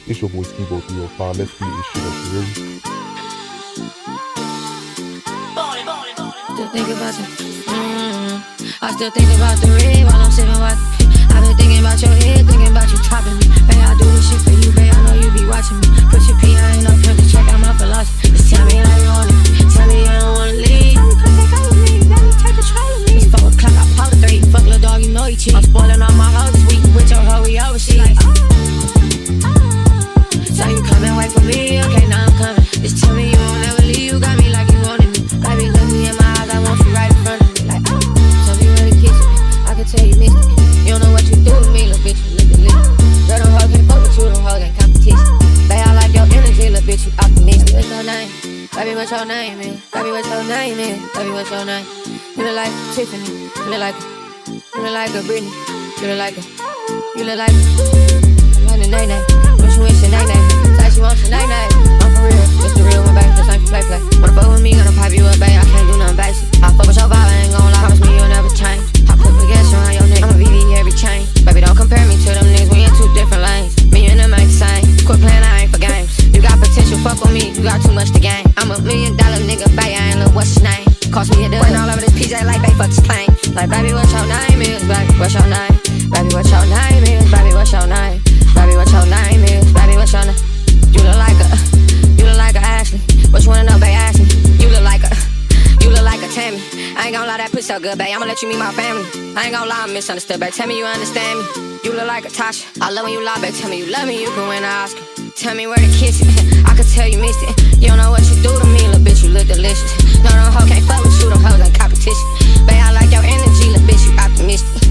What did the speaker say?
It's your boy Skibo 305. Let's speed this shit up, you ready? Still think about you. I still think about the red while I'm sipping vodka. I've been thinking about your head, thinking about you topping me. Babe, I do this shit for you, babe. I know you be watching me. Put your P, I ain't no pimp to check out my philosophy. Just tell me how you want it. Tell me you don't wanna leave. Tell me come take over me. Let me take control of me. It's 4 o'clock, I pull 3. Fuck little dog, you know he cheat. I'm spoiling all my hoes this week. With your hoe, we overseas. Like, so you come and wait for me? Okay, now I'm coming. Just tell me you won't ever leave. You got me like you wanted me. Baby, look me in my eyes. I want you right in front of me. Like, tell me where to kiss it. I can tell you missed it. You don't know what you do to me, little bitch. You look delicious. Girl, them hoes can't fuck with you. Them hoes ain't competition. Babe, I like your energy, little bitch. You optimistic. What's your name? Baby, what's your name, man? Baby, what's your name, man? Baby, what's your name? You look like Tiffany. You look like a Britney. You look like a. You look like a nay-nay. When she wins, she nay-nay. Say she wants a nay-nay. I'm for real. It's the real one, baby. This ain't for play. Wanna fuck with me, gonna pop you up, babe. I can't do nothing basic. I fuck with your vibe, I ain't gon' lie. Promise me you'll never change. I put baguettes around your neck. I'm a VV every chain. Baby, don't compare me to them niggas. We in 2 different lanes. Me and them ain't the same. Quit playing, I ain't for games. You got potential, fuck with me. You got too much to gain. I'm $1 million nigga, babe. I ain't look what's your name. Cost me a deal. Went all over this PJ like they fuck this plane. Like, baby, what's your name is? Baby, what's your name? Baby, what's your name is? Baby, what's your name? Baby, what your name is? Baby, what's your name? You look like a Ashley. What you wanna know, babe? Ask me. You look like a Tammy. I ain't gon' lie, that pussy so good, babe. I'ma let you meet my family. I ain't gon' lie, I'm misunderstood, babe. Tell me you understand me. You look like a Tasha. I love when you lie, babe. Tell me you love me, you can win an Oscar. Tell me where to kiss it. I can tell you missed it. You don't know what you do to me, little bitch. You look delicious. No, them hoes can't fuck with you. Them hoes ain't competition. Babe, I like your energy, little bitch. You optimistic.